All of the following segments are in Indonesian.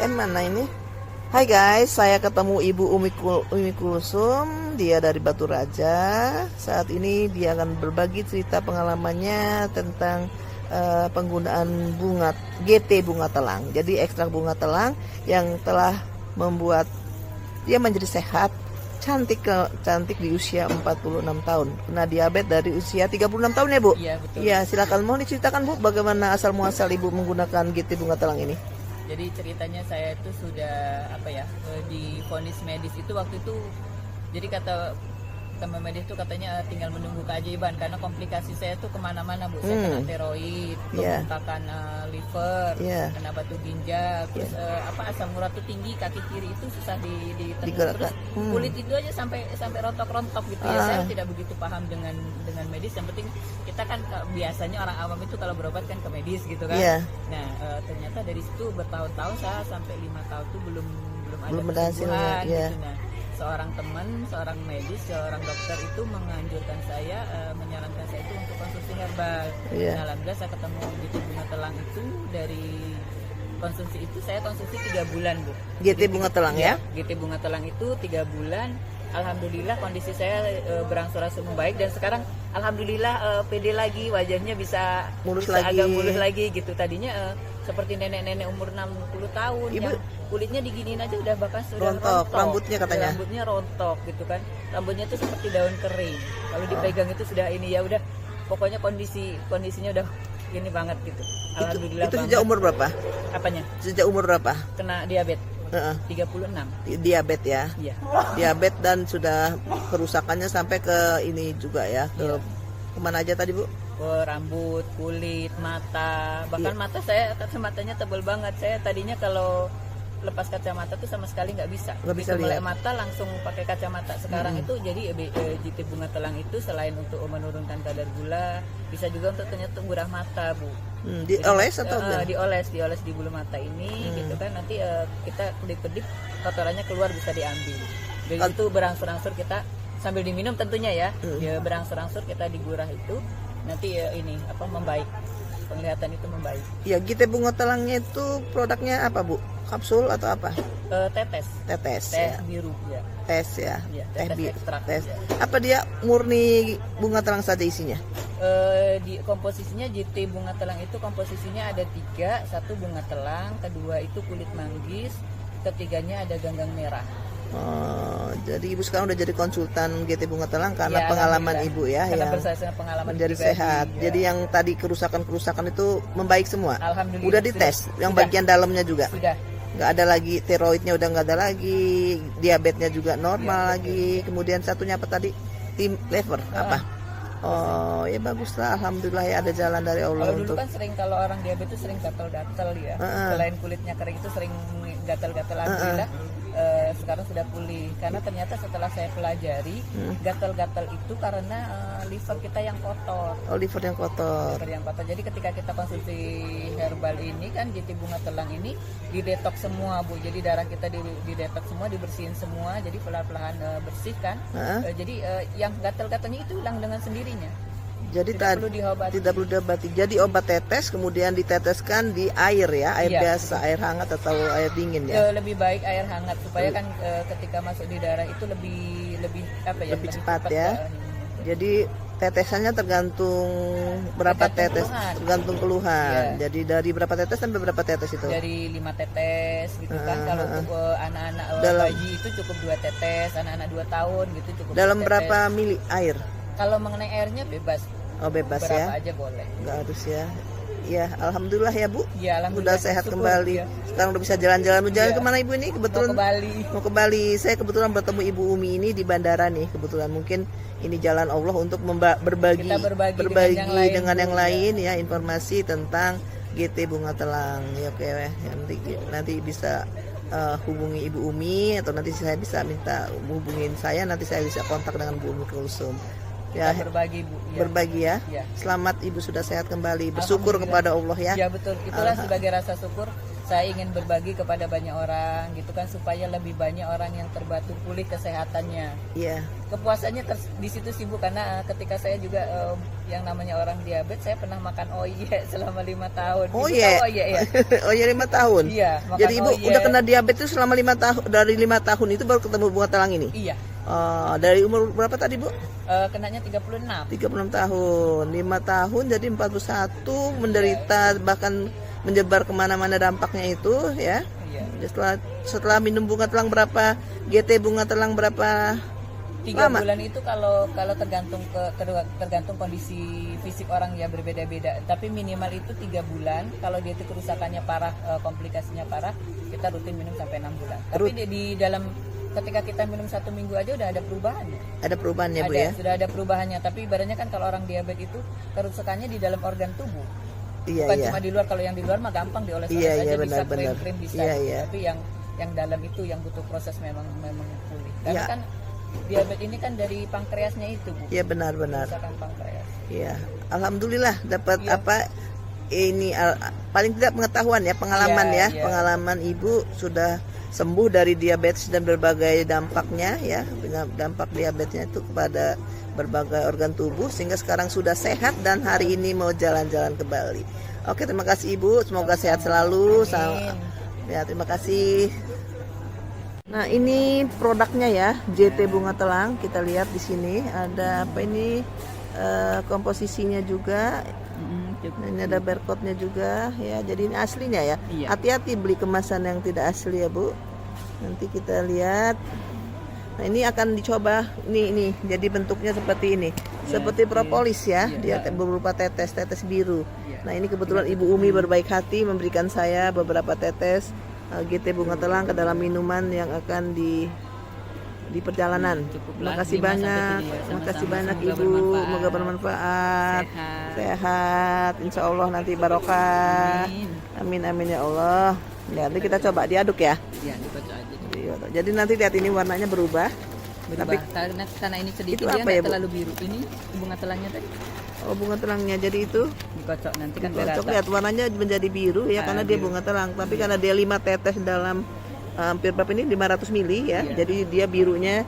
Mana ini? Hai guys, saya ketemu Ibu Umi Kulsum. Dia dari Batu Raja. Saat ini dia akan berbagi cerita pengalamannya tentang penggunaan bunga GT bunga telang. Jadi ekstrak bunga telang yang telah membuat dia menjadi sehat, cantik di usia 46 tahun. Kena diabetes dari usia 36 tahun ya Bu? Iya betul. Iya, silakan. Mau diceritakan Bu bagaimana asal muasal Ibu menggunakan GT bunga telang ini? Jadi ceritanya saya itu sudah di vonis medis itu waktu itu, jadi kata teman medis itu katanya tinggal menunggu keajaiban karena komplikasi saya itu kemana-mana Bu. Saya kena steroid, pembengkakan liver, kena batu ginjal, terus asam urat itu tinggi, kaki kiri itu susah ditenun, terus kulit itu aja sampai rontok-rontok gitu ya. Saya tidak begitu paham dengan medis, yang penting kita kan biasanya orang awam itu kalau berobat kan ke medis gitu kan. Nah ternyata dari situ bertahun-tahun, saya sampai 5 tahun itu belum ada kesembuhan gitu. Nah seorang teman, seorang medis, seorang dokter itu menganjurkan saya, menyarankan saya itu untuk konsumsi herbal. Nah, alhamdulillah saya ketemu GT bunga telang itu. Dari konsumsi itu saya konsumsi 3 bulan Bu. GT bunga telang ya? GT bunga telang itu 3 bulan. Alhamdulillah kondisi saya berangsur-angsur membaik, dan sekarang alhamdulillah pede lagi, wajahnya bisa agak mulus lagi gitu. Tadinya seperti nenek-nenek umur 60 tahun yang kulitnya diginiin aja udah bahkan sudah rontok. Rambutnya katanya. Rambutnya rontok gitu kan. Rambutnya tuh seperti daun kering. Kalau dipegang itu sudah ini ya udah, pokoknya kondisinya udah gini banget gitu. Alhamdulillah. Itu sejak umur berapa? Apanya? Sejak umur berapa? Kena diabetes. 36. Diabetes ya? Iya. Diabetes, dan sudah kerusakannya sampai ke ini juga ya, ke kemana aja tadi Bu? Rambut, kulit, mata, bahkan mata saya, kacamatanya tebal banget. Saya tadinya kalau lepas kacamata tuh sama sekali nggak bisa melek mata, langsung pakai kacamata. Sekarang itu jadi GT bunga telang itu selain untuk menurunkan kadar gula, bisa juga untuk ternyata murah mata Bu. Dioles atau dioles di bulu mata ini gitu kan. Nanti kita kedip-kedip, kotorannya keluar, bisa diambil. Jadi itu berangsur-angsur kita sambil diminum tentunya ya. Ya berangsur-angsur kita digurah itu, nanti membaik, penglihatan itu membaik. Ya, GT bunga telangnya itu produknya apa Bu? Kapsul atau apa? Tetes teh biru ya. Teh biru. Tes. Apa dia murni bunga telang saja isinya? Di komposisinya GT bunga telang itu komposisinya ada 3. 1 bunga telang, kedua itu kulit manggis, ketiganya ada ganggang merah. Jadi Ibu sekarang udah jadi konsultan GT bunga telang karena pengalaman Ibu ya, karena yang pengalaman menjadi sehat. Jadi yang tadi kerusakan itu membaik semua. Alhamdulillah. Udah dites, yang bagian dalamnya juga. Sudah. Nggak ada lagi, tiroidnya udah nggak ada lagi, diabetesnya juga normal lagi. Kemudian satunya apa tadi? Tim liver apa? Oh ya bagus lah, alhamdulillah ya, ada jalan dari Allah. Kalau dulu kan sering, kalau orang diabetes sering gatal-gatal ya. Selain kulitnya kering itu sering gatal-gatal. Alhamdulillah sekarang sudah pulih, karena ternyata setelah saya pelajari gatal-gatal itu karena liver kita yang kotor. Liver yang kotor. Jadi ketika kita konsumsi herbal ini kan, GT bunga telang ini didetoks semua Bu. Jadi darah kita didetoks semua, dibersihin semua, jadi pelan-pelan bersih kan. Jadi yang gatal-gatalnya itu hilang dengan sendirinya. Jadi tidak perlu diobati. Jadi obat tetes kemudian diteteskan di air ya, air biasa, air hangat atau air dingin ya. Lebih baik air hangat supaya kan ketika masuk di darah itu lebih cepat ya. Jadi tetesannya tergantung berapa tetes, tergantung keluhan. Jadi dari berapa tetes sampai berapa tetes itu? Dari 5 tetes gitu kan. Kalau untuk anak-anak bayi itu cukup 2 tetes, anak-anak 2 tahun gitu cukup. Dalam berapa mili air? Kalau mengenai airnya bebas. Bebas berapa ya? Aja boleh. Nggak harus ya. Ya, alhamdulillah ya Bu. Ya, alhamdulillah. Udah sehat kembali. Sekarang udah bisa jalan-jalan. Jalan kemana Ibu ini? Kebetulan mau ke Bali. Saya kebetulan bertemu Ibu Umi ini di bandara nih. Kebetulan mungkin ini jalan Allah untuk berbagi dengan yang lain ya, informasi tentang GT bunga telang. Ya, oke. Nanti bisa hubungi Ibu Umi, atau nanti saya bisa minta hubungin saya. Nanti saya bisa kontak dengan Bu Umi Kulsum. Ya, berbagi Bu. Berbagi ya. Selamat Ibu sudah sehat kembali. Bersyukur kepada Allah ya. Ya betul. Itulah sebagai rasa syukur saya ingin berbagi kepada banyak orang gitu kan, supaya lebih banyak orang yang terbantu pulih kesehatannya. Iya. Kepuasannya di situ sih Bu, karena ketika saya juga yang namanya orang diabetes, saya pernah makan oye selama 5 tahun. Oh Ibu iya. tahu oye ya? Oh iya 5 tahun. Iya, makan Jadi Ibu oye. udah kena diabetes selama 5 tahun, dari 5 tahun itu baru ketemu bunga telang ini. Iya. Dari umur berapa tadi Bu? Kenanya 36. 36 tahun, 5 tahun jadi 41, menderita bahkan menyebar kemana-mana dampaknya itu ya. Iya. Setelah minum bunga telang berapa, GT bunga telang berapa 3 lama? bulan itu kalau tergantung kondisi fisik orang ya, berbeda-beda. Tapi minimal itu 3 bulan. Kalau dia itu kerusakannya parah, komplikasinya parah, kita rutin minum sampai 6 bulan. Tapi di dalam ketika kita minum 1 minggu aja udah ada perubahannya. Ada perubahannya Bu Ada, ya? sudah ada perubahannya. Tapi ibaratnya kan kalau orang diabetes itu kerusakannya di dalam organ tubuh. Iya, Bukan iya. cuma di luar. Kalau yang di luar mah gampang dioles-oles Iya, aja, iya, bisa benar-benar. krim-krim bisa. Iya, gitu. iya. Tapi yang dalam itu yang butuh proses memang pulih. Karena Iya. kan diabetes ini kan dari pankreasnya itu Bu. Iya benar-benar. Kerusakan pankreas. Iya. Alhamdulillah dapat Iya. ini paling tidak pengetahuan ya, pengalaman Iya, ya, iya. pengalaman Ibu sudah sembuh dari diabetes dan berbagai dampaknya ya, dengan dampak diabetesnya itu kepada berbagai organ tubuh, sehingga sekarang sudah sehat dan hari ini mau jalan-jalan ke Bali. Oke, terima kasih Ibu, semoga sehat selalu. Ya, terima kasih. Nah, ini produknya ya, JT Bunga Telang. Kita lihat di sini ada apa ini, komposisinya juga. Ini ada barcode-nya juga ya. Jadi ini aslinya ya. Iya. Hati-hati beli kemasan yang tidak asli ya, Bu. Nanti kita lihat. Nah, ini akan dicoba. Ini jadi bentuknya seperti ini. Ya, Seperti propolis ya. iya. Dia berupa tetes biru. Iya. Nah, ini kebetulan Ibu Umi berbaik hati memberikan saya beberapa tetes GT Bunga Telang ke dalam minuman yang akan di perjalanan. Cukuplah, Terima kasih 5 sampai banyak. 7 ya. Terima kasih Sama-sama, banyak semoga Ibu. bermanfaat. Semoga bermanfaat. Sehat. Insya Allah nanti barokah. Amin. Amin amin ya Allah. Ya, nanti kita coba diaduk ya. Ya, dikocok aja. Jadi nanti lihat ini warnanya berubah. Berubah. Karena ini sedikit Itu dia apa ya, nggak Bu? terlalu biru. Ini bunga telangnya tadi Oh, bunga telangnya jadi itu dikocok nanti kan cocok berata. lihat warnanya menjadi biru ya, karena dia biru. bunga telang. Tapi karena dia 5 tetes dalam hampir berapa ini 500 mili ya. Iya. Jadi dia birunya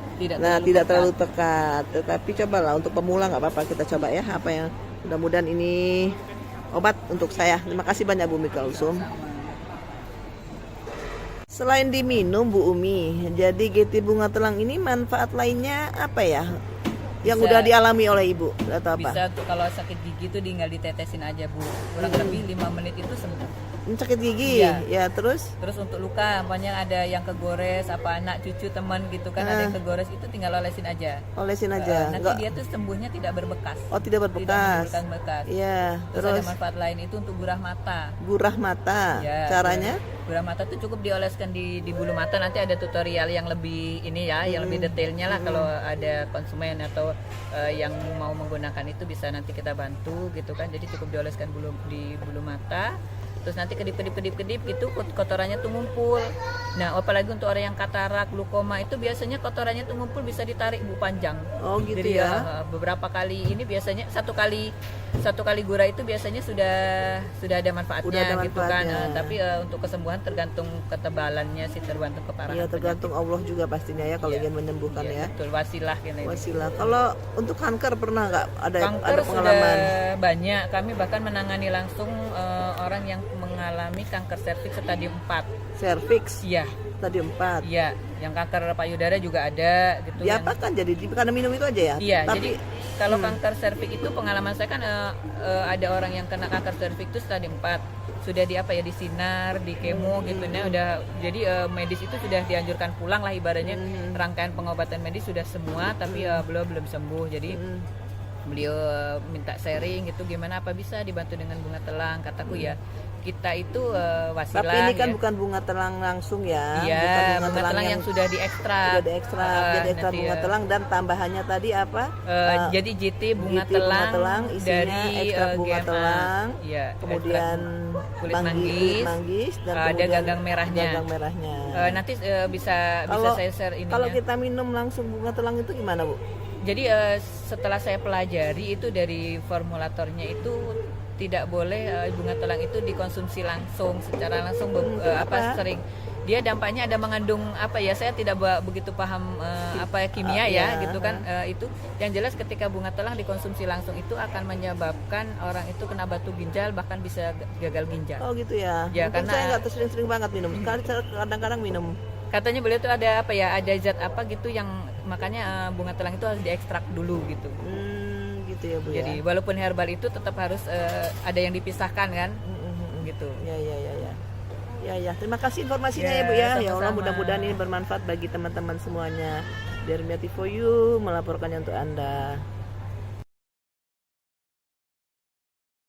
tidak terlalu pekat. Tetapi cobalah untuk pemula nggak apa-apa, kita coba ya apa yang mudah-mudahan ini obat untuk saya. Terima kasih banyak Bu Umi Kalsum. Selain diminum Bu Umi, jadi GT Bunga Telang ini manfaat lainnya apa ya? Yang Bisa- udah dialami oleh Ibu atau apa? Bisa untuk kalau sakit gigi itu tinggal ditetesin aja Bu. Kurang lebih 5 menit itu sembuh. Ini sakit gigi Iya. ya, terus Terus untuk luka, umpamanya ada yang kegores, apa anak cucu teman gitu kan, ada yang kegores, itu tinggal olesin aja. olesin aja. Nanti Enggak. dia tuh sembuhnya tidak berbekas. Oh, tidak Tidak berbekas. menimbulkan bekas. Iya, Terus ada terus manfaat lain itu untuk gurah mata. gurah mata. Ya, Caranya? gurah mata tuh cukup dioleskan di bulu mata. Nanti ada tutorial yang lebih ini ya, yang lebih detailnya lah. Kalau ada konsumen atau yang mau menggunakan itu bisa nanti kita bantu gitu kan. Jadi cukup dioleskan di bulu mata. Terus nanti kedip-kedip gitu kotorannya tuh ngumpul. Nah, apalagi untuk orang yang katarak, glaukoma itu biasanya kotorannya tuh ngumpul bisa ditarik Bu panjang. Oh, gitu Jadi ya. beberapa kali ini biasanya satu kali gurah itu biasanya sudah ada manfaatnya, Udah ada gitu kan. manfaatnya. Tapi untuk kesembuhan tergantung ketebalannya sih, tergantung keparahan. Iya, tergantung Allah juga pastinya ya kalau Iya. ingin menyembuhkan Iya, ya. betul, wasilah gitu. Wasilah. Kalau untuk kanker pernah nggak ada Kanker ada pengalaman? sudah banyak. Kami bahkan menangani langsung orang yang mengalami kanker serviks stadium 4. Cervix Iya, stadium 4. iya. Yang kanker payudara juga ada gitu. yang- Diapakan jadi karena minum itu aja ya? Iya, Tapi jadi kalau kanker serviks itu pengalaman saya kan ada orang yang kena kanker serviks itu stadium 4. Sudah di sinar, di kemo gitu nah udah, jadi medis itu sudah dianjurkan pulang lah ibaratnya. Rangkaian pengobatan medis sudah semua tapi belum sembuh. Jadi beliau minta sharing gitu, gimana apa bisa dibantu dengan bunga telang. Kataku ya kita itu wasilah. tapi ini kan ya. bukan bunga telang langsung ya. Iya, Bukan bunga telang yang sudah diekstrak. sudah diekstrak. Jadi ekstra nanti, bunga telang dan tambahannya tadi apa? Jadi JT bunga GT bunga telang, telang, isinya dari ekstrak bunga GMA. telang, Iya, kemudian kulit kulit manggis, manggis dan ada kemudian gagang merahnya. gagang merahnya. Nanti bisa Kalau- saya share ininya. Kalau kita minum langsung bunga telang itu gimana, Bu? Jadi setelah saya pelajari itu dari formulatornya itu tidak boleh bunga telang itu dikonsumsi langsung secara langsung kenapa? sering dia dampaknya ada mengandung apa ya, saya tidak begitu paham kimia ya ya, gitu kan. Itu yang jelas ketika bunga telang dikonsumsi langsung itu akan menyebabkan orang itu kena batu ginjal, bahkan bisa gagal ginjal. Oh gitu ya. Ya, Mungkin karena saya nggak sering-sering banget minum. Kadang-kadang minum. katanya beliau tuh ada ada zat apa gitu yang makanya bunga telang itu harus diekstrak dulu gitu. Gitu ya Bu Jadi ya. walaupun herbal itu tetap harus ada yang dipisahkan kan, gitu. Ya. Ya, terima kasih informasinya ya Bu ya. Ya Allah, sama-sama. mudah-mudahan ini bermanfaat bagi teman-teman semuanya. Dermiati for you melaporkannya untuk Anda.